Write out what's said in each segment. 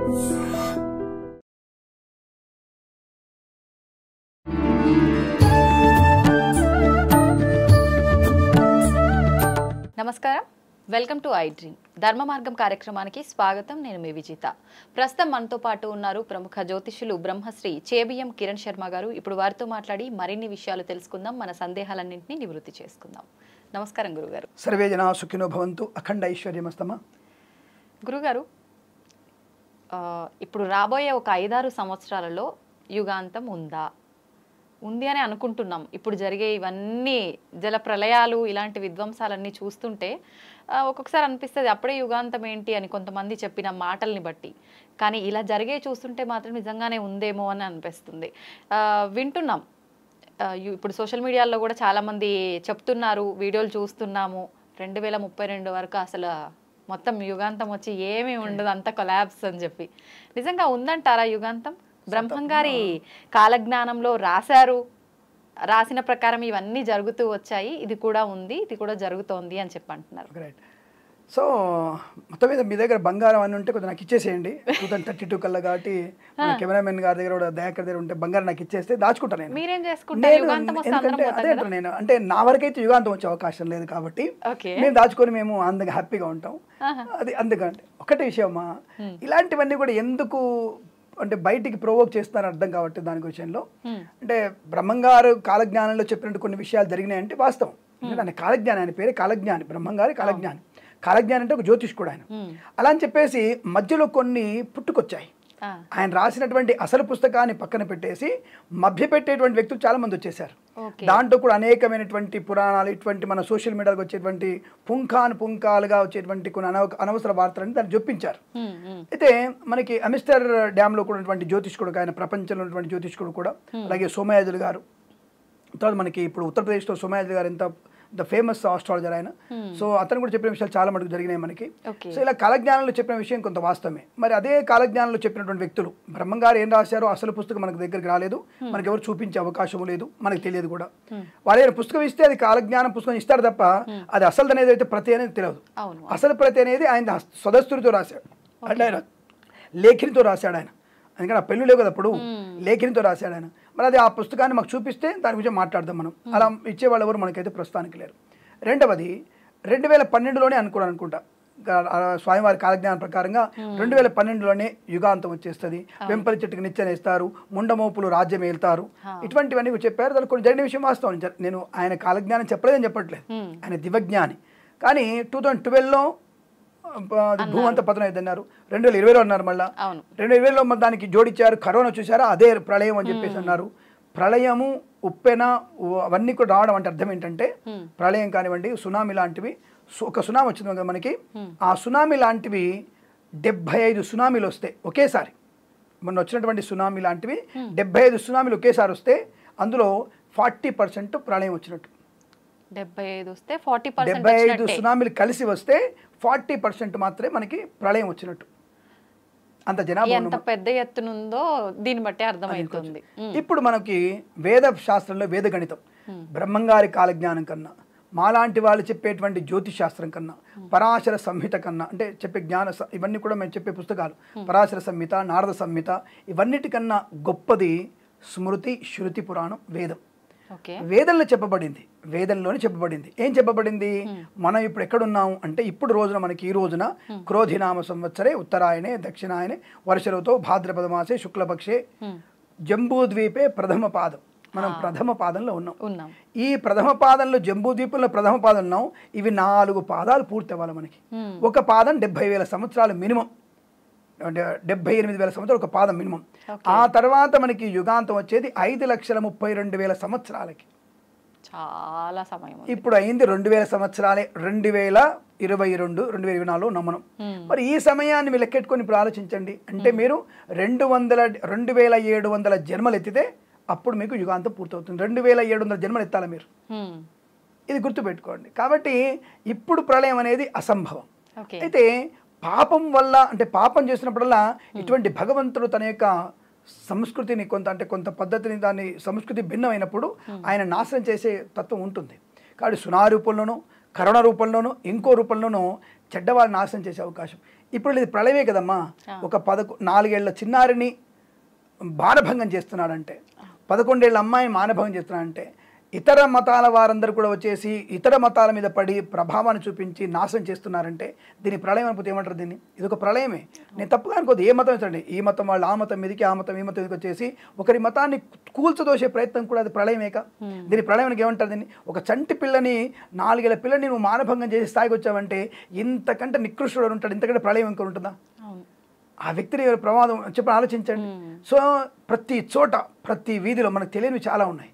నమస్కారం, welcome to I dream ధర్మ మార్గం కార్యక్రమానికి స్వాగతం. నేను మీ విజిత. ప్రస్తుతం మనతో పాటు ఉన్నారు ప్రముఖ జ్యోతిష్యులు బ్రహ్మశ్రీ చేబిఎం కిరణ్ శర్మ గారు. ఇప్పుడు వారితో మాట్లాడి మరిన్ని విషయాలు తెలుసుకుందాం, మన సందేహాలన్నింటినీ నివృత్తి చేసుకుందాం. నమస్కారం గురుగారు. సర్వే జనా సుఖినో భవంతు, అఖండ ఐశ్వర్యమస్తమ. గురుగారు, ఇప్పుడు రాబోయే ఒక 5-6 సంవత్సరాలలో యుగాంతం ఉంది అని అనుకుంటున్నాం. ఇప్పుడు జరిగే ఇవన్నీ జల ప్రళయాలు, ఇలాంటి విధ్వంసాలన్నీ చూస్తుంటే ఒక్కొక్కసారి అనిపిస్తుంది అప్పుడే యుగాంతం ఏంటి అని, కొంతమంది చెప్పిన మాటల్ని బట్టి. కానీ ఇలా జరిగే చూస్తుంటే మాత్రం నిజంగానే ఉందేమో అని అనిపిస్తుంది. వింటున్నాం, ఇప్పుడు సోషల్ మీడియాలో కూడా చాలామంది చెప్తున్నారు, వీడియోలు చూస్తున్నాము, 2032 వరకు అసలు మొత్తం యుగాంతం వచ్చి ఏమీ ఉండదు, అంత కొలాబ్స్ అని చెప్పి. నిజంగా ఉందంటారా యుగాంతం? బ్రహ్మంగారి కాలజ్ఞానంలో రాసిన ప్రకారం ఇవన్నీ జరుగుతూ వచ్చాయి, ఇది కూడా ఉంది, ఇది కూడా జరుగుతోంది అని చెప్పి అంటున్నారు. సో మొత్తం మీద మీ దగ్గర బంగారం అని ఉంటే కొంచెం నాకు ఇచ్చేసేయండి. 2032 కల్లా కాబట్టి కెమెరామెన్ గారి దగ్గర కూడా, దయాకర్ దగ్గర ఉంటే బంగారం నాకు ఇచ్చేస్తే దాచుకుంటాను నేను. మీరేం చేసుకుంటారు? ఎందుకంటే అదే అంటారు నేను, అంటే నా వరకైతే యుగాంతం వచ్చే అవకాశం లేదు కాబట్టి మేము దాచుకొని మేము అందుకు హ్యాపీగా ఉంటాం. అది అందుకంటే ఒకటి విషయమా, ఇలాంటివన్నీ కూడా ఎందుకు అంటే బయటికి ప్రొవోక్ చేస్తారని అర్థం కాబట్టి దాని విషయంలో, అంటే బ్రహ్మంగారు కాలజ్ఞానంలో చెప్పినట్టు కొన్ని విషయాలు జరిగినాయంటే వాస్తవం. ఎందుకంటే కాలజ్ఞాని, ఆయన పేరే కాలజ్ఞాని, బ్రహ్మంగారి కాలజ్ఞాని. కాలజ్ఞాని అంటే ఒక జ్యోతిష్కుడు ఆయన. అలా అని చెప్పేసి మధ్యలో కొన్ని పుట్టుకొచ్చాయి. ఆయన రాసినటువంటి అసలు పుస్తకాన్ని పక్కన పెట్టేసి మభ్యపెట్టేటువంటి వ్యక్తులు చాలా మంది వచ్చేసారు. దాంట్లో కూడా అనేకమైనటువంటి పురాణాలు, ఇటువంటి మన సోషల్ మీడియాకి వచ్చేటువంటి పుంఖాలుగా వచ్చేటువంటి కొన్ని అనవసర వార్తలని దాన్ని జొప్పించారు. అయితే మనకి అమిస్టర్ డ్యామ్ లో కూడా జ్యోతిష్కుడు, ఆయన ప్రపంచంలో ఉన్నటువంటి జ్యోతిష్కుడు కూడా, అలాగే సోమయాజులు గారు, తర్వాత మనకి ఇప్పుడు ఉత్తరప్రదేశ్లో సోమయాజులు గారు ఎంత ఫేమస్ ఆస్ట్రాలజర్ ఆయన. సో అతను కూడా చెప్పిన విషయాలు చాలా మటుకు జరిగినాయి మనకి. సో ఇలా కాలజ్ఞానంలో చెప్పిన విషయం కొంత వాస్తవమే. మరి అదే కాలజ్ఞానంలో చెప్పినటువంటి వ్యక్తులు బ్రహ్మంగారు ఏం రాశారో అసలు పుస్తకం మనకు దగ్గరికి రాలేదు, మనకి ఎవరు చూపించే అవకాశం లేదు, మనకు తెలియదు కూడా. వాళ్ళు ఏదైనా పుస్తకం ఇస్తే అది కాలజ్ఞానం పుస్తకం ఇస్తారు తప్ప అది అసలు అనేది అయితే ప్రతి అనేది తెలియదు. అసలు ప్రతి అనేది ఆయన స్వదస్తుడితో రాశాడు, అంటే ఆయన లేఖినితో రాశాడు ఆయన. అందుకని ఆ పెళ్ళి లేవు కదా, అప్పుడు లేఖినితో రాశాడు ఆయన. మరి అది ఆ పుస్తకాన్ని మాకు చూపిస్తే దాని గురించి మాట్లాడదాం మనం. అలా ఇచ్చేవాళ్ళు ఎవరు మనకైతే ప్రస్తుతానికి లేరు. రెండవది 2012లోనే అనుకుంటా స్వామివారి కాలజ్ఞానం ప్రకారంగా 2012లోనే యుగాంతం వచ్చేస్తుంది, వెంపలి చెట్టుకు నిచ్చెనేస్తారు, ముండమోపులు రాజ్యం ఏళ్తారు, ఇటువంటివన్నీ చెప్పారు. దానికి కొన్ని జరిగిన విషయం వాస్తవం. నేను ఆయన కాలజ్ఞానం చెప్పలేదని చెప్పట్లేదు, ఆయన దివ్యజ్ఞాని. కానీ 2012లో భూమంతా పతనం అన్నారు, 2020లో అన్నారు, మళ్ళీ 2020లో దానికి జోడించారు, కరోనా చూసారా, అదే ప్రళయం అని చెప్పేసి అన్నారు. ప్రళయము, ఉప్పెన అవన్నీ కూడా రావడం అంటే అర్థం ఏంటంటే, ప్రళయం కానివ్వండి, సునామీ లాంటివి, ఒక సునామీ వచ్చింది కదా మనకి, ఆ సునామీ లాంటివి 75 సునామీలు వస్తాయి ఒకేసారి. మొన్న వచ్చినటువంటి సునామీ లాంటివి 75 సునామీలు ఒకేసారి వస్తే అందులో 40% ప్రళయం వచ్చినట్టు. 75 సునామీలు కలిసి వస్తే 40% మాత్రమే మనకి ప్రళయం వచ్చినట్టు. అంత జనాభా ఎంత పెద్ద ఎత్తునుందో దీన్ని బట్టి అర్థమవుతుంది. ఇప్పుడు మనకి వేద శాస్త్రంలో వేద గణితం బ్రహ్మంగారి కాలజ్ఞానం కన్నా, మాలాంటి వాళ్ళు చెప్పేటువంటి జ్యోతిష్ శాస్త్రం కన్నా, పరాశర సంహిత కన్నా, అంటే చెప్పే ఇవన్నీ కూడా మేము చెప్పే పుస్తకాలు, పరాశర సంహిత, నారద సంహిత, ఇవన్నిటికన్నా గొప్పది స్మృతి, శృతి, పురాణం, వేదం. వేదంలో చెప్పబడింది, వేదంలోనే చెప్పబడింది. ఏం చెప్పబడింది? మనం ఇప్పుడు ఎక్కడున్నాము అంటే, ఇప్పుడు రోజున మనకి ఈ రోజున క్రోధినామ సంవత్సరే ఉత్తరాయణే దక్షిణాయనే వర్ష ఋతో భాద్రపద మాసే శుక్లపక్షే జంబూద్వీపే ప్రథమ పాదం. మనం ప్రథమ పాదంలో ఉన్నాం. ఈ ప్రథమ పాదంలో, జంబూద్వీపంలో ప్రథమ పాదం ఉన్నాం. ఇవి 4 పాదాలు పూర్తి అవ్వాలి మనకి. ఒక పాదం 70,000 సంవత్సరాలు మినిమం, అంటే 78,000 సంవత్సరాలు ఒక పాదం మినిమం. ఆ తర్వాత మనకి యుగాంతం వచ్చేది 5,32,000 సంవత్సరాలకి. చాలా సమయం. ఇప్పుడు అయింది 2000 సంవత్సరాలే, 2022, 2024 ఉన్నాం మనం. మరి ఈ సమయాన్ని మీరు లెక్కెట్టుకొని ఇప్పుడు ఆలోచించండి. అంటే మీరు 2,700 జన్మలు ఎత్తితే అప్పుడు మీకు యుగాంతం పూర్తవుతుంది. 2,700 జన్మలు ఎత్తాలి మీరు, ఇది గుర్తుపెట్టుకోండి. కాబట్టి ఇప్పుడు ప్రళయం అనేది అసంభవం. అయితే పాపం వల్ల, అంటే పాపం చేసినప్పుడల్లా ఇటువంటి భగవంతుడు తన యొక్క సంస్కృతిని కొంత పద్ధతిని, దాని సంస్కృతి భిన్నమైనప్పుడు ఆయన నాశనం చేసే తత్వం ఉంటుంది. కాబట్టి సునా రూపంలోనూ, కరుణ రూపంలోనూ, ఇంకో రూపంలోనూ చెడ్డవాళ్ళని నాశనం చేసే అవకాశం. ఇప్పుడు ఇది ప్రళయమే కదమ్మా. ఒక 4 ఏళ్ల చిన్నారిని మానభంగం చేస్తున్నాడంటే, 11 ఏళ్ల అమ్మాయిని మానభంగం చేస్తున్నాడంటే, ఇతర మతాల వారందరూ కూడా వచ్చేసి ఇతర మతాల మీద పడి ప్రభావాన్ని చూపించి నాశనం చేస్తున్నారంటే దీని ప్రళయం అనుకుంటే ఏమంటారు? దీన్ని ఇది ఒక ప్రళయమే. నేను తప్పుగా అనుకోదు. ఏ మతం ఇచ్చండి, ఈ మతం వాళ్ళు ఆ మతం మీదకి, ఆ మతం ఈ మతం మీదకి వచ్చేసి ఒకరి మతాన్ని కూల్చదోసే ప్రయత్నం కూడా అది ప్రళయమేక. దీని ప్రళయానికి ఏమంటారు? దీన్ని ఒక చంటి పిల్లని 4 ఏళ్ల పిల్లని నువ్వు మానభంగం చేసి స్థాయికి వచ్చావంటే ఇంతకంటే నికృష్టుడు ఉంటాడు, ఇంతకంటే ప్రళయం ఇంకో ఉంటుందా? ఆ వ్యక్తిని ప్రమాదం చెప్పి ఆలోచించండి. సో ప్రతి చోట ప్రతి వీధిలో మనకు తెలియనివి చాలా ఉన్నాయి.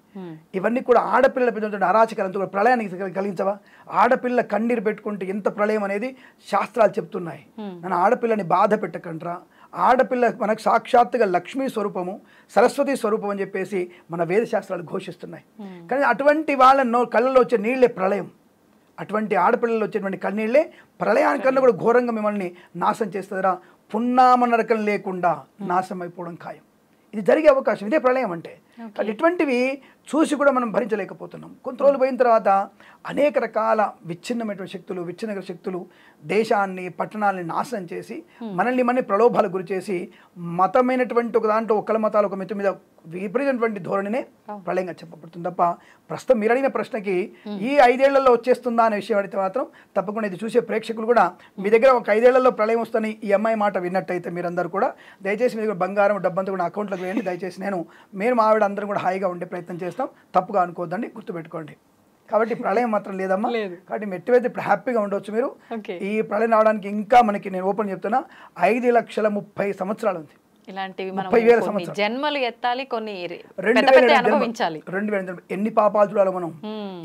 ఇవన్నీ కూడా ఆడపిల్లల పెంచుతున్న అరాచకాలంతో కూడా ప్రళయానికి కలిగించవా? ఆడపిల్ల కన్నీరు పెట్టుకుంటే ఎంత ప్రళయం అనేది శాస్త్రాలు చెప్తున్నాయి. నన్ను ఆడపిల్లని బాధ పెట్టకండ్రా, ఆడపిల్ల మనకు సాక్షాత్తుగా లక్ష్మీ స్వరూపము, సరస్వతి స్వరూపం అని చెప్పేసి మన వేద శాస్త్రాలు ఘోషిస్తున్నాయి. కానీ అటువంటి వాళ్ళ కళ్ళలో వచ్చే నీళ్ళే ప్రళయం. అటువంటి ఆడపిల్లలు వచ్చేటువంటి కన్నీళ్ళే ప్రళయానికన్నా కూడా ఘోరంగా మిమ్మల్ని నాశనం చేస్తుందిరా. పున్నామ నరకం లేకుండా నాశనం అయిపోవడం ఖాయం. ఇది జరిగే అవకాశం, ఇదే ప్రళయం అంటే. కానీ ఇటువంటివి చూసి కూడా మనం భరించలేకపోతున్నాం. కొంత రోజులు పోయిన తర్వాత అనేక రకాల విచ్ఛిన్నమైనటువంటి శక్తులు, విచ్ఛిన్న శక్తులు దేశాన్ని, పట్టణాలని నాశనం చేసి మనల్ని ప్రలోభాలకు గురి చేసి మతమైనటువంటి ఒక దాంట్లో ఒకళ్ళ మతాలు ఒక మిత్రు మీద విపరీతమైనటువంటి ధోరణినే ప్రళయంగా చెప్పబడుతుంది తప్ప ప్రస్తుతం మీరు అడిగిన ప్రశ్నకి ఈ 5 ఏళ్లలో వచ్చేస్తుందా అనే విషయం అడిగితే మాత్రం తప్పకుండా ఇది చూసే ప్రేక్షకులు కూడా మీ దగ్గర ఒక 5 ఏళ్లలో ప్రళయం వస్తుందని ఈ అమ్మాయి మాట విన్నట్టయితే మీరందరూ కూడా దయచేసి మీ దగ్గర బంగారం డబ్బంతా కూడా అకౌంట్లోకి వేయండి. దయచేసి మేము మా ఆవిడ అందరం కూడా హాయిగా ఉండే ప్రయత్నం చేస్తాం. తప్పుగా అనుకోవద్దండి, గుర్తుపెట్టుకోండి. కాబట్టి ప్రళయం మాత్రం లేదమ్మా. కాబట్టి మెట్టివైతే ఇప్పుడు హ్యాపీగా ఉండవచ్చు మీరు. ఈ ప్రళయం రావడానికి ఇంకా మనకి నేను ఓపెన్ చెప్తున్నా 5,30,000 సంవత్సరాలు ఉంది. ఇలాంటివి 30,000 సంవత్సరాలు జన్మలు ఎత్తాలి, కొన్ని 2000 ఎన్ని పాపాలు చూడాలి మనం,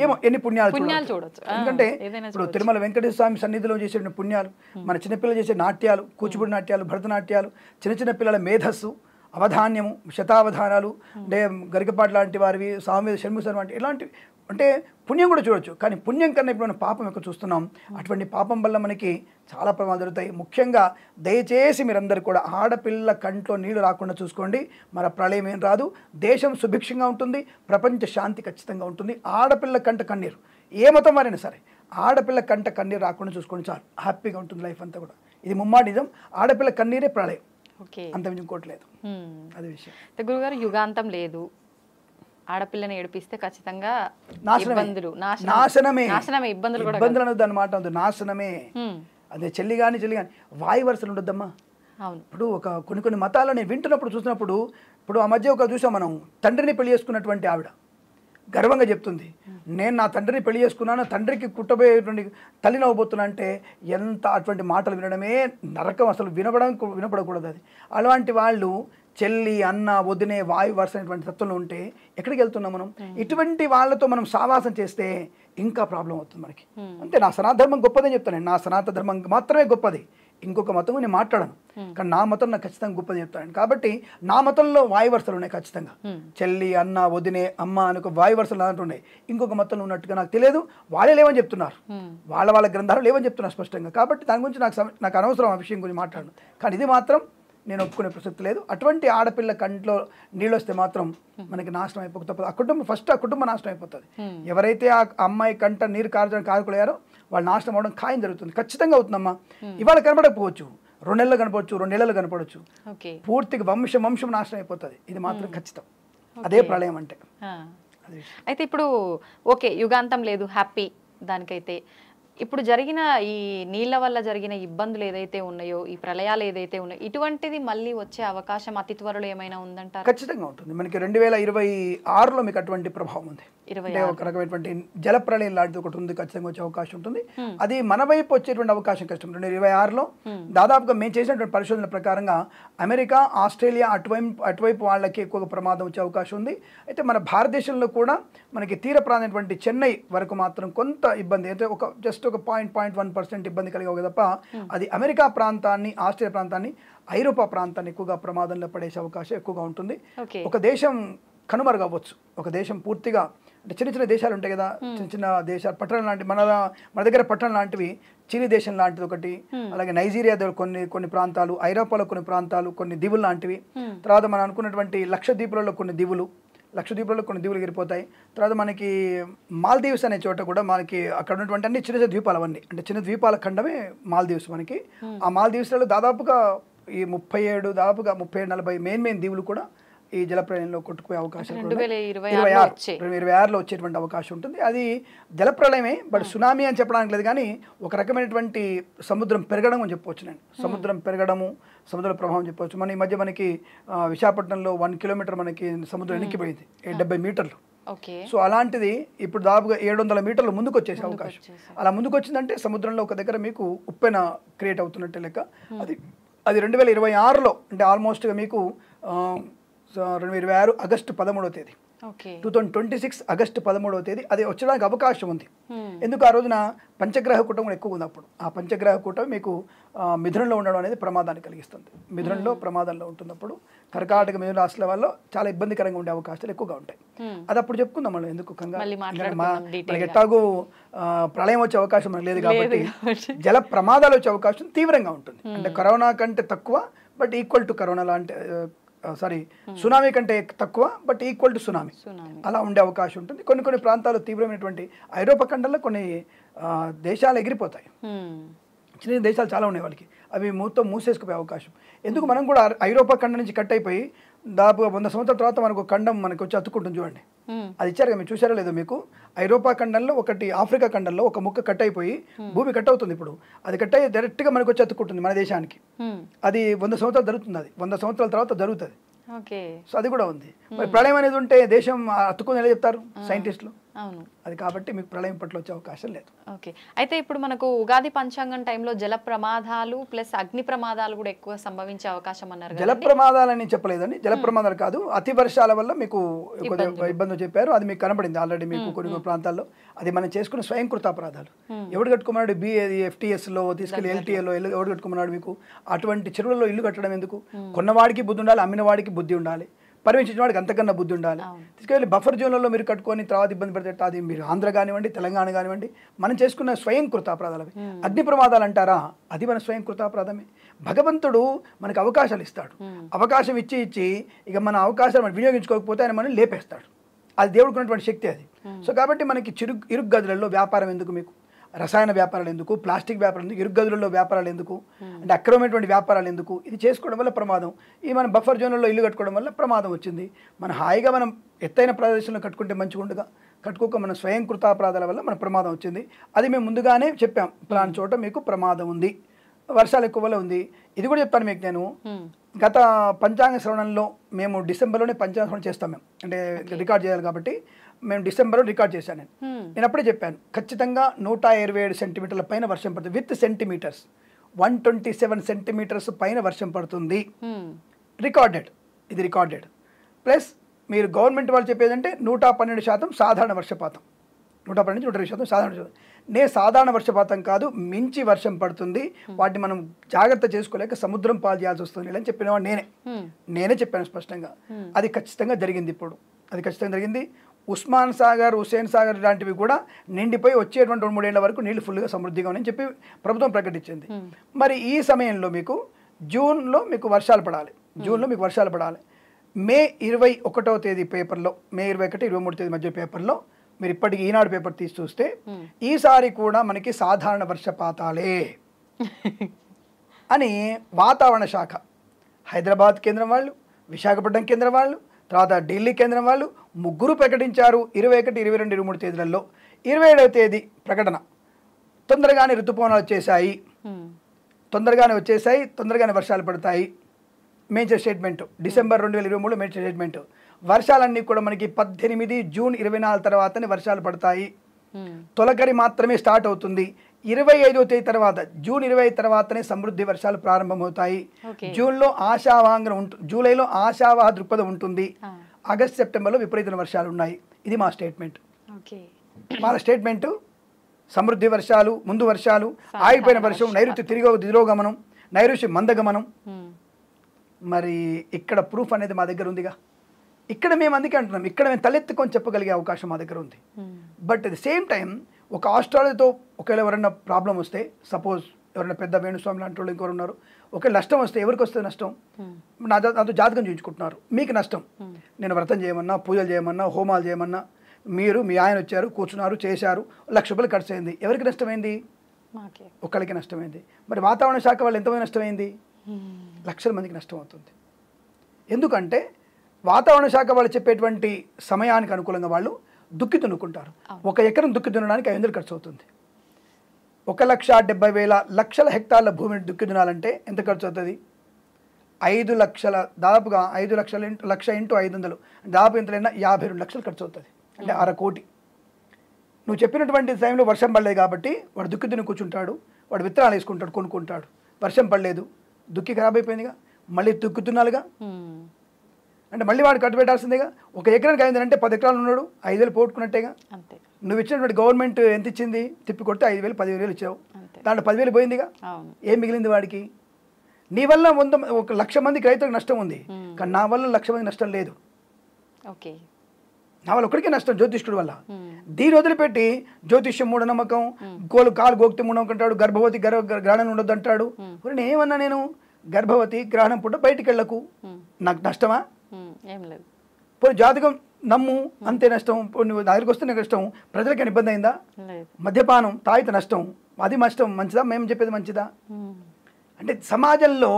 ఏమో ఎన్ని పుణ్యాలు చూడొచ్చు. ఎందుకంటే ఇప్పుడు తిరుమల వెంకటేశ్వర స్వామి సన్నిధిలో చేసే పుణ్యాలు, మన చిన్నపిల్లలు చేసే నాట్యాలు, కూచిపూడి నాట్యాలు, భరతనాట్యాలు, చిన్న పిల్లల మేధస్సు, అవధాన్యము, శతావధానాలు, అంటే గరికపాటి లాంటి వారివి, స్వామి షణ్ముఖ వంటి ఇలాంటివి అంటే పుణ్యం కూడా చూడొచ్చు. కానీ పుణ్యం కన్నా ఇప్పుడు మనం పాపం ఎక్కువ చూస్తున్నాం. అటువంటి పాపం వల్ల మనకి చాలా ప్రమాదాలు జరుగుతాయి. ముఖ్యంగా దయచేసి మీరందరూ కూడా ఆడపిల్ల కంట్లో నీళ్లు రాకుండా చూసుకోండి. మన ప్రళయం ఏం రాదు, దేశం సుభిక్షంగా ఉంటుంది, ప్రపంచ శాంతి ఖచ్చితంగా ఉంటుంది. ఆడపిల్ల కంట కన్నీరు, ఏ మతం వారైనా సరే ఆడపిల్ల కంట కన్నీరు రాకుండా చూసుకోండి, చాలు హ్యాపీగా ఉంటుంది లైఫ్ అంతా కూడా. ఇది ముమ్మాటిజం. ఆడపిల్ల కన్నీరే ప్రళయం, అంత ఇంకోట్లేదు. అది విషయం. గురుగారు, యుగాంతం లేదు, ఆడపిల్లని ఏడిపిస్తే ఖచ్చితంగా నాశనమే. ఇబ్బందులు అనొద్దు అన్నమాట, నాశనమే. అదే చెల్లి కానీ వాయు వరుసలు ఉండొద్దమ్మా. ఇప్పుడు ఒక కొన్ని మతాలు నేను వింటున్నప్పుడు చూసినప్పుడు, ఇప్పుడు ఆ మధ్య ఒక చూసాం మనం, తండ్రిని పెళ్లి చేసుకున్నటువంటి ఆవిడ గర్వంగా చెప్తుంది, నేను నా తండ్రిని పెళ్లి చేసుకున్నాను, తండ్రికి కుట్టబోయేటువంటి తల్లిని అవ్వబోతున్నా అంటే ఎంత అటువంటి మాటలు వినడమే నరకం. అసలు వినపడకూడదు అది. అలాంటి వాళ్ళు చెల్లి, అన్న, వదినే, వాయు వరుస అనేటువంటి తత్వంలో ఉంటే ఎక్కడికి వెళ్తున్నాం మనం? ఇటువంటి వాళ్ళతో మనం సావాసం చేస్తే ఇంకా ప్రాబ్లం అవుతుంది మనకి. అంతే. నా సనాతన ధర్మం గొప్పదని చెప్తాను, నా సనాతన ధర్మం మాత్రమే గొప్పది, ఇంకొక మతం నేను మాట్లాడను. కానీ నా మతం నాకు ఖచ్చితంగా గొప్పది చెప్తాను. కాబట్టి నా మతంలో వాయు వరుసలు ఉన్నాయి ఖచ్చితంగా. చెల్లి, అన్న, వదినే, అమ్మ అని ఒక వాయు వరుసలు అలాంటి ఉన్నాయి. ఇంకొక మతంలో ఉన్నట్టుగా నాకు తెలియదు, వాళ్ళే లేవని చెప్తున్నారు, వాళ్ళ గ్రంథాలు లేవని చెప్తున్నారు స్పష్టంగా. కాబట్టి దాని గురించి నాకు అనవసరం ఆ విషయం గురించి మాట్లాడను. కానీ ఇది మాత్రం నేను ఒప్పుకునే ప్రసక్తి లేదు. అటువంటి ఆడపిల్ల కంట్లో నీళ్ళు వస్తే మాత్రం మనకి నాశనం అయిపోతుంది. ఆ కుటుంబం నాశనం అయిపోతుంది. ఎవరైతే ఆ అమ్మాయి కంట నీరు కారుకులయ్యారో వాళ్ళు నాశనం అవడం ఖాయం జరుగుతుంది, ఖచ్చితంగా అవుతుందమ్మా. ఇవాళ కనపడకపోవచ్చు, 2 నెలలు కనపడవచ్చు, 2 నెలలు కనపడవచ్చు, పూర్తిగా వంశం నాశనం అయిపోతుంది. ఇది మాత్రం ఖచ్చితం. అదే ప్రళయం అంటే. అయితే ఇప్పుడు ఓకే, యుగాంతం లేదు, హ్యాపీ దానికైతే. ఇప్పుడు జరిగిన ఈ నీళ్ల వల్ల జరిగిన ఇబ్బందులు ఏదైతే ఉన్నాయో, ఈ ప్రళయాలు ఏదైతే ఉన్నాయో, ఇటువంటిది మళ్ళీ వచ్చే అవకాశం అతి త్వరలో ఏమైనా ఉందంటారు? ఖచ్చితంగా ఉంటుంది. మనకి 2026లో మీకు అటువంటి ప్రభావం ఉంది. ఒక రకమైనటువంటి జల ప్రళయం లాంటిది ఒకటి ఉంది, ఖచ్చితంగా వచ్చే అవకాశం ఉంటుంది. అది మన వైపు వచ్చేటువంటి అవకాశం కష్టం. 2026లో దాదాపుగా మేము చేసినటువంటి పరిశోధన ప్రకారంగా అమెరికా, ఆస్ట్రేలియా అటువైపు వాళ్ళకి ఎక్కువగా ప్రమాదం వచ్చే అవకాశం ఉంది. అయితే మన భారతదేశంలో కూడా మనకి తీర ప్రాంతమైనటువంటి చెన్నై వరకు మాత్రం కొంత ఇబ్బంది, అయితే జస్ట్ ఒక 0.1% ఇబ్బంది కలిగే తప్ప అది అమెరికా ప్రాంతాన్ని, ఆస్ట్రేలియా ప్రాంతాన్ని, ఐరోపా ప్రాంతాన్ని ఎక్కువగా ప్రమాదంలో పడేసే అవకాశం ఎక్కువగా ఉంటుంది. ఒక దేశం కనుమరుగవచ్చు, ఒక దేశం పూర్తిగా, అంటే చిన్న దేశాలు ఉంటాయి కదా, చిన్న దేశాలు, పట్టణం లాంటి మన దగ్గర పట్టణం లాంటివి, చిలీ దేశం లాంటిది ఒకటి, అలాగే నైజీరియా కొన్ని ప్రాంతాలు, ఐరోపాలో కొన్ని ప్రాంతాలు, కొన్ని దీవులు లాంటివి, తర్వాత మనం అనుకున్నటువంటి లక్షద్వీపులలో కొన్ని దీవులు, లక్షద్వీపులలో కొన్ని దీవులు ఎగిరిపోతాయి. తర్వాత మనకి మాల్దీవ్స్ అనే చోట కూడా మనకి అక్కడ ఉన్నటువంటి అన్ని చిన్న చిన్న ద్వీపాలు అవన్నీ అంటే చిన్న ద్వీపాల ఖండమే మాల్దీవ్స్ మనకి. ఆ మాల్దీవ్స్లలో దాదాపుగా ఈ 37-40 మెయిన్ దీవులు కూడా ఈ జలప్రలయంలో కొట్టుకునే అవకాశం 2026లో వచ్చేటువంటి అవకాశం ఉంటుంది. అది జలప్రలయమే, బట్ సునామీ అని చెప్పడానికి లేదు, కానీ ఒక రకమైనటువంటి సముద్రం పెరగడం అని చెప్పవచ్చు. నేను సముద్రం పెరగడము, సముద్ర ప్రభావం చెప్పవచ్చు. మన ఈ మధ్య మనకి విశాఖపట్నంలో 1 కిలోమీటర్ మనకి సముద్రం ఎనికిపోయింది, 70 మీటర్లు. సో అలాంటిది ఇప్పుడు దాదాపుగా 700 మీటర్లు ముందుకు వచ్చేసే అవకాశం. అలా ముందుకు వచ్చిందంటే సముద్రంలో ఒక దగ్గర మీకు ఉప్పెన క్రియేట్ అవుతున్నట్టే లెక్క. అది 2026లో అంటే ఆల్మోస్ట్గా మీకు 2026 ఆగస్టు 13వ తేదీ 2026 ఆగస్టు 13వ తేదీ అది వచ్చడానికి అవకాశం ఉంది. ఎందుకు ఆ రోజున పంచగ్రహ కూటం ఎక్కువ ఉంది. అప్పుడు ఆ పంచగ్రహ కూటం మీకు మిథునంలో ఉండడం అనేది ప్రమాదాన్ని కలిగిస్తుంది. మిథునంలో ప్రమాదంలో ఉంటున్నప్పుడు కర్కాటక మిథున రాశుల వల్ల చాలా ఇబ్బందికరంగా ఉండే అవకాశాలు ఎక్కువగా ఉంటాయి. అది అప్పుడు చెప్పుకుందాం మళ్ళీ, ఎందుకు మనకి ఎట్టాగూ ప్రళయం వచ్చే అవకాశం మనకు లేదు కాబట్టి జల ప్రమాదాలు వచ్చే అవకాశం తీవ్రంగా ఉంటుంది. అంటే కరోనా కంటే తక్కువ బట్ ఈక్వల్ టు కరోనా లాంటి సునామీ కంటే తక్కువ బట్ ఈక్వల్ టు సునామీ అలా ఉండే అవకాశం ఉంటుంది. కొన్ని ప్రాంతాలు తీవ్రమైనటువంటి ఐరోపా ఖండంలో కొన్ని దేశాలు ఎగిరిపోతాయి. చిన్న దేశాలు చాలా ఉన్నాయి వాళ్ళకి, అవి మొత్తం మూసేసుకుపోయే అవకాశం. ఎందుకు మనం కూడా ఐరోపా ఖండం నుంచి కట్ అయిపోయి దాదాపుగా 100 సంవత్సరాల తర్వాత మనకు ఖండం మనకు వచ్చి అతుక్కుంటుంది చూడండి. అది ఇచ్చారు, మీరు చూసారో లేదో మీకు. ఐరోపా ఖండంలో ఒకటి, ఆఫ్రికా ఖండంలో ఒక ముక్క కట్ అయిపోయి భూమి కట్ అవుతుంది. ఇప్పుడు అది కట్ అయ్యి డైరెక్ట్గా మనకు వచ్చి అతుక్కుంటుంది మన దేశానికి. అది 100 సంవత్సరాలు జరుగుతుంది, అది 100 సంవత్సరాల తర్వాత జరుగుతుంది. సో అది కూడా ఉంది. మరి ప్రళయం అనేది ఉంటే దేశం అతుక్కుని ఎలా చెప్తారు సైంటిస్టులు? అది కాబట్టి మీకు ప్రళయం పట్ల వచ్చే అవకాశం లేదు. ఓకే, అయితే ఇప్పుడు మనకు ఉగాది పంచాంగం టైంలో జల ప్రమాదాలు ప్లస్ అగ్ని ప్రమాదాలు కూడా ఎక్కువ సంభవించే అవకాశం అన్నారు. జల ప్రమాదాలని చెప్పలేదండి, జల ప్రమాదాలు కాదు, అతి వర్షాల వల్ల మీకు ఇబ్బందులు చెప్పారు. అది మీకు కనబడింది ఆల్రెడీ మీకు కొన్ని ప్రాంతాల్లో. అది మనం చేసుకున్న స్వయంకృత అపరాధాలు. ఎవడు కట్టుకున్నాడు FTSలో తీసుకెళ్ళి LTAలో ఎవడు కట్టుకున్నాడు? మీకు అటువంటి చెరువులలో ఇల్లు కట్టడం ఎందుకు? కొన్నవాడికి బుద్ధి ఉండాలి, అమ్మిన వాడికి బుద్ధి ఉండాలి, పర్మిషన్ వాడికి అంతకన్నా బుద్ధి ఉండాలి. తీసుకెళ్ళి బఫర్ జోన్లలో మీరు కట్టుకొని తర్వాత ఇబ్బంది పడితే అది మీరు ఆంధ్ర కానివ్వండి, తెలంగాణ కానివ్వండి, మనం చేసుకున్న స్వయంకృత అపరాధాలు. అగ్ని ప్రమాదాలు అంటారా, అది మన స్వయంకృత అపరాధమే. భగవంతుడు మనకు అవకాశాలు ఇస్తాడు, అవకాశం ఇచ్చి ఇక మన అవకాశాలు మనం వినియోగించుకోకపోతే ఆయన మనం లేపేస్తాడు. అది దేవుడికి ఉన్నటువంటి శక్తి అది. సో కాబట్టి మనకి ఇరుగు గదులలో వ్యాపారం ఎందుకు? మీకు రసాయన వ్యాపారాలు ఎందుకు? ప్లాస్టిక్ వ్యాపారం ఎందుకు? ఇరుగు గదులలో వ్యాపారాలు ఎందుకు? అంటే అక్రమమైనటువంటి వ్యాపారాలు ఎందుకు? ఇది చేసుకోవడం వల్ల ప్రమాదం. ఈ మనం బఫర్ జోన్లలో ఇల్లు కట్టుకోవడం వల్ల ప్రమాదం వచ్చింది. మనం హాయిగా మనం ఎత్తైన ప్రదేశంలో కట్టుకుంటే మంచిగా ఉండగా, కట్టుకోక మన స్వయంకృత అపరాధాల వల్ల మన ప్రమాదం వచ్చింది. అది మేము ముందుగానే చెప్పాం, ప్లాన్ చోట మీకు ప్రమాదం ఉంది, వర్షాలు ఎక్కువ వల్ల ఉంది. ఇది కూడా చెప్పాను మీకు. నేను గత పంచాంగ శ్రవణంలో మేము డిసెంబర్లోనే పంచాంగ శ్రవణం చేస్తాం. మేము అంటే రికార్డ్ చేయాలి కాబట్టి మేము డిసెంబర్లో రికార్డ్ చేశాను. నేను అప్పుడే చెప్పాను, ఖచ్చితంగా 127 సెంటీమీటర్ల పైన వర్షం పడుతుంది. విత్ సెంటీమీటర్స్ 127 సెంటీమీటర్స్ పైన వర్షం పడుతుంది. రికార్డెడ్, ఇది రికార్డెడ్. ప్లస్ మీరు గవర్నమెంట్ వాళ్ళు చెప్పేదంటే 112% సాధారణ వర్షపాతం, 112-120% సాధారణ వర్షపాతం. సాధారణ వర్షపాతం కాదు, మించి వర్షం పడుతుంది. వాటిని మనం జాగ్రత్త చేసుకోలేక సముద్రం పాలు చేయాల్సి వస్తుంది అని చెప్పినవాడు నేనే చెప్పాను స్పష్టంగా. అది ఖచ్చితంగా జరిగింది. ఇప్పుడు అది ఖచ్చితంగా జరిగింది. ఉస్మాన్ సాగర్, హుస్సేన్ సాగర్ లాంటివి కూడా నిండిపోయి వచ్చేటువంటి 2-3 ఏళ్ల వరకు నీళ్లు ఫుల్గా సమృద్ధిగా ఉన్నాయని చెప్పి ప్రభుత్వం ప్రకటించింది. మరి ఈ సమయంలో మీకు జూన్లో మీకు వర్షాలు పడాలి, మే 21వ తేదీ పేపర్లో, మే 21-23 తేదీ మధ్య పేపర్లో మీరు ఇప్పటికి ఈనాడు పేపర్ తీసి చూస్తే ఈసారి కూడా మనకి సాధారణ వర్షపాతాలే అని వాతావరణ శాఖ, హైదరాబాద్ కేంద్రం వాళ్ళు, విశాఖపట్నం కేంద్రం వాళ్ళు, తర్వాత ఢిల్లీ కేంద్రం వాళ్ళు ముగ్గురు ప్రకటించారు 21, 22, 23 తేదీలలో. 27వ తేదీ ప్రకటన, తొందరగానే ఋతుపవనాలు వచ్చేసాయి, తొందరగానే వర్షాలు పడతాయి. Major statement December 2023 major statement. వర్షాలన్నీ కూడా మనకి 18 జూన్ 24 తర్వాతనే వర్షాలు పడతాయి. తొలకరి మాత్రమే స్టార్ట్ అవుతుంది. 25వ తేదీ తర్వాత, జూన్ 25 తర్వాతనే సమృద్ధి వర్షాలు ప్రారంభమవుతాయి. జూన్లో ఆశావాహంగా ఉంటుంది, జూలైలో ఆశావాహ దృక్పథం ఉంటుంది. ఆగస్ట్, సెప్టెంబర్లో విపరీతమైన వర్షాలు ఉన్నాయి. ఇది మా స్టేట్మెంట్. మన స్టేట్మెంట్ సమృద్ధి వర్షాలు, ముందు వర్షాలు, ఆగిపోయిన వర్షం, నైరుతి తిరోగమనం, నైరుతి మందగమనం. మరి ఇక్కడ ప్రూఫ్ అనేది మా దగ్గర ఉందిగా. ఇక్కడ మేము అందుకే అంటున్నాం, ఇక్కడ మేము తలెత్తుకొని చెప్పగలిగే అవకాశం మా దగ్గర ఉంది. But at the same time ఒక ఆస్ట్రాలజీతో ఒకవేళ ఎవరైనా ప్రాబ్లం వస్తే, సపోజ్ ఎవరైనా పెద్ద వేణుస్వామి లాంటి వాళ్ళు ఇంకొకరు ఉన్నారు. ఒకవేళ నష్టం వస్తే ఎవరికి వస్తుంది నష్టం? నాతో జాతకం చూయించుకుంటున్నారు, మీకు నష్టం. నేను వ్రతం చేయమన్నా, పూజలు చేయమన్నా, హోమాలు చేయమన్నా, మీరు మీ ఆయన వచ్చారు, కూర్చున్నారు, చేశారు, 1,00,000 రూపాయలు ఖర్చు అయింది. ఎవరికి నష్టమైంది? ఒక్కరికి నష్టమైంది. మరి వాతావరణ శాఖ వాళ్ళు ఎంతమంది నష్టమైంది? లక్షల మందికి నష్టం అవుతుంది. ఎందుకంటే వాతావరణ శాఖ వాళ్ళు చెప్పేటువంటి సమయానికి అనుకూలంగా వాళ్ళు దుక్కి దున్నుకుంటారు. 1 ఎకరం దుక్కి దున్నడానికి 500 ఖర్చు అవుతుంది. 1,70,000 లక్షల హెక్టార్ల భూమిని దుక్కి దున్నాలంటే ఎంత ఖర్చు అవుతుంది? 5 లక్షల, దాదాపుగా 5 లక్షల 1,00,000 × 500, దాదాపు ఎంతైనా 52 లక్షలు ఖర్చు అవుతుంది. అంటే 1/2 కోటి. నువ్వు చెప్పినటువంటి టైంలో వర్షం పడలేదు కాబట్టి వాడు దుక్కి దున్ని కూర్చుంటాడు, వాడు విత్తనాలు వేసుకుంటాడు, కొనుక్కుంటాడు. వర్షం పడలేదు, దుక్కి ఖరాబ్ అయిపోయిందిగా, మళ్ళీ దుక్కి దున్నాలిగా, అంటే మళ్ళీ వాడు కట్టు పెట్టాల్సిందేగా. 1 ఎకరానికి 500 అంటే 10 ఎకరాలు ఉన్నాడు, 5,000 పోగొట్టుకున్నట్టేగా. నువ్వు ఇచ్చినటువంటి గవర్నమెంట్ ఎంత ఇచ్చింది? తిప్పి కొడితే 5,000 10,000 ఇచ్చావు, దాంట్లో 10,000 పోయిందిగా. ఏం మిగిలింది వాడికి? నీ వల్ల 1,00,000 మందికి రైతులకు నష్టం ఉంది, కానీ నా వల్ల 1,00,000 మంది నష్టం లేదు. నా వల్ల ఒక్కడికే నష్టం, జ్యోతిష్కుడి వల్ల. దీని వదిలిపెట్టి జ్యోతిష్యం మూఢనమ్మకం, కాలు గోక్తి మూఢనమ్మకం అంటాడు, గర్భవతి గ్రహణం ఉండొద్దు అంటాడు. నేను ఏమన్నా, నేను గర్భవతి గ్రహణం పుట్ట బయటికి వెళ్ళకు, నాకు నష్టమా? ఏం లేదు. పోనీ జాతకం నమ్ము, అంతే నష్టం. నువ్వు దగ్గరికి వస్తే నాకు నష్టం, ప్రజలకైనా ఇబ్బంది అయిందా? మద్యపానం తాగితే నష్టం, అది నష్టం. మంచిదా? మేము చెప్పేది మంచిదా? అంటే సమాజంలో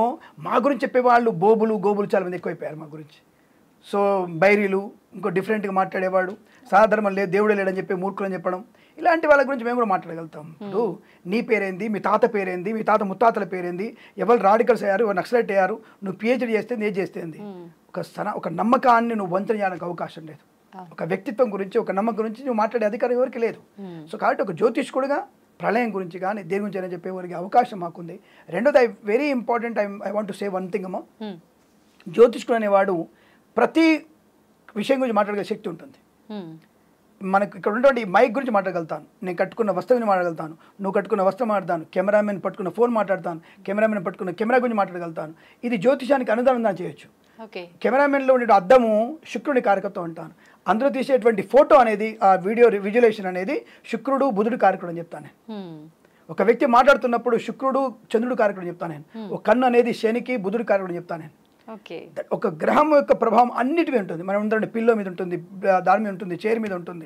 మా గురించి చెప్పేవాళ్ళు గోబులు చాలా మంది ఎక్కువైపోయారు మా గురించి. సో బైరీలు, ఇంకో డిఫరెంట్గా మాట్లాడేవాడు, సాధారణం లేదు, దేవుడే లేడని చెప్పి మూర్ఖులని చెప్పడం, ఇలాంటి వాళ్ళ గురించి మేము కూడా మాట్లాడగలుగుతాం. ఇప్పుడు నీ పేరేంది, మీ తాత పేరేంది, మీ తాత ముత్తాతల పేరేంది, ఎవరు రాడికల్స్ అయ్యారు, ఎవరు నక్సలైట్ అయ్యారు, నువ్వు పిహెచ్డీ చేస్తే ఏం చేస్తేంది? ఒక నమ్మకాన్ని నువ్వు వంచన చేయడానికి అవకాశం లేదు. ఒక వ్యక్తిత్వం గురించి, ఒక నమ్మకం గురించి నువ్వు మాట్లాడే అధికారం ఎవరికి లేదు. సో కాబట్టి ఒక జ్యోతిష్కుడుగా ప్రళయం గురించి కానీ దేని గురించి అయినా చెప్పేవారికి అవకాశం మాకుంది. రెండోది, very important, I want to say one thing అమ్మా. జ్యోతిష్కుడు అనేవాడు ప్రతి విషయం గురించి మాట్లాడే శక్తి ఉంటుంది. మనకు ఇక్కడ ఉన్నటువంటి మైక్ గురించి మాట్లాడగలుగుతాను, నేను కట్టుకున్న వస్త్రం గురించి మాట్లాడగలుగుతాను, నువ్వు కట్టుకున్న వస్త్రం మాట్లాడతాను, కెమెరామెన్ పట్టుకున్న ఫోన్ మాట్లాడతాను, కెమెరామెన్ పట్టుకున్న కెమెరా గురించి మాట్లాడగలుగుతాను. ఇది జ్యోతిషానికి అనుదానం చేయొచ్చు. కెమెరామెన్లో ఉండే అద్దము శుక్రుని కారకత్వం అంటాను. అందులో తీసేటువంటి ఫోటో అనేది, ఆ వీడియో విజువలైజేషన్ అనేది శుక్రుడు బుధుడు కారకుడు అని చెప్తాను నేను. ఒక వ్యక్తి మాట్లాడుతున్నప్పుడు శుక్రుడు చంద్రుడు కారకుడు చెప్తాను నేను. ఒక కన్ను అనేది శనికి బుధుడు కారకుడు చెప్తాను నేను. ఒక గ్రహం యొక్క ప్రభావం అన్నిటి మీద ఉంటుంది. మనం ఉందంటే పిల్లో మీద ఉంటుంది, దాని మీద ఉంటుంది, చైర్ మీద ఉంటుంది.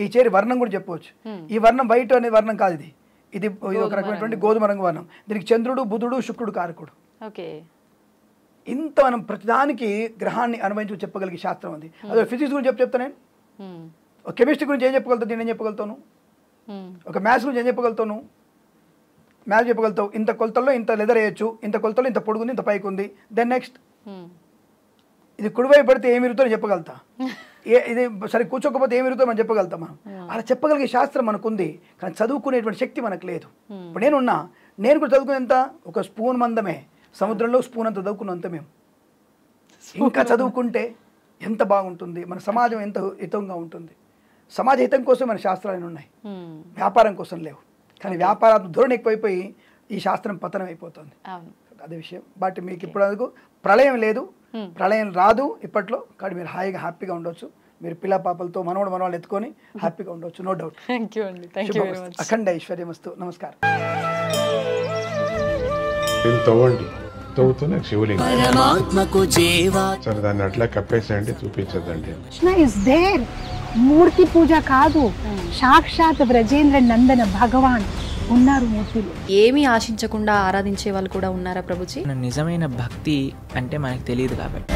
ఈ చైర్ వర్ణం కూడా చెప్పవచ్చు. ఈ వర్ణం వైట్ అనే వర్ణం కాదు, ఇది ఒక రకమైనటువంటి గోధుమ రంగు వర్ణం. దీనికి చంద్రుడు బుధుడు శుక్రుడు కారకుడు. ఇంత మనం ప్రతిదానికి గ్రహాన్ని అనుభవించి చెప్పగలిగే శాస్త్రం ఉంది. అదే ఫిజిక్స్ గురించి చెప్తాను నేను. ఒక కెమిస్ట్రీ గురించి ఏం చెప్పగలుగుతాను, నేను ఏం చెప్పగలుగుతాను. ఒక మ్యాథ్స్ గురించి ఏం చెప్పగలుగుతాను, మ్యాథ్స్ చెప్పగలుగుతావు. ఇంత కొలతల్లో ఇంత లెదర్ వేయచ్చు, ఇంత కొలతల్లో ఇంత పొడుగుంది, ఇంత పైకి ఉంది. దెన్ నెక్స్ట్ ఇది కుడివైపు పడితే ఏమి ఇరుగుతుందో చెప్పగలుగుతా, ఇది సరే కూర్చోకపోతే ఏమి ఇరుగుతుందో మనం చెప్పగలుగుతాం. మనం అలా చెప్పగలిగే శాస్త్రం మనకుంది, కానీ చదువుకునేటువంటి శక్తి మనకు లేదు. ఇప్పుడు నేను కూడా చదువుకునేంత ఒక స్పూన్ మందమే, సముద్రంలో స్పూన్ అంత చదువుకున్నంత మేము. ఇంకా చదువుకుంటే ఎంత బాగుంటుంది, మన సమాజం ఎంత హితంగా ఉంటుంది. సమాజ హితం కోసం మన శాస్త్రాలు ఉన్నాయి, వ్యాపారం కోసం లేవు. కానీ వ్యాపారాత్మక ధోరణి ఎక్కువైపోయి ఈ శాస్త్రం పతనం అయిపోతుంది. అదే విషయం. బట్ మీకు ఇప్పుడు ప్రళయం లేదు, ప్రళయం రాదు ఇప్పట్లో. కానీ మీరు హాయిగా హ్యాపీగా ఉండొచ్చు. మీరు పిల్ల పాపలతో మనవాళ్ళు ఎత్తుకొని హ్యాపీగా ఉండొచ్చు, నో డౌట్. అఖండ ఐశ్వర్యమస్తు. నమస్కారం. తవ్వుతూనే శివలింగం సరే దాన్ని అట్లా కప్పేసేయండి, చూపించదండి. మూర్తి పూజ కాదు, సాక్షాత్ బ్రజేంద్ర నందన భగవాన్ ఉన్నారు మూర్తిలో. ఏమీ ఆశించకుండా ఆరాధించే వాళ్ళు కూడా ఉన్నారా ప్రభుజీ? నిజమైన భక్తి అంటే మనకు తెలియదు కాబట్టి.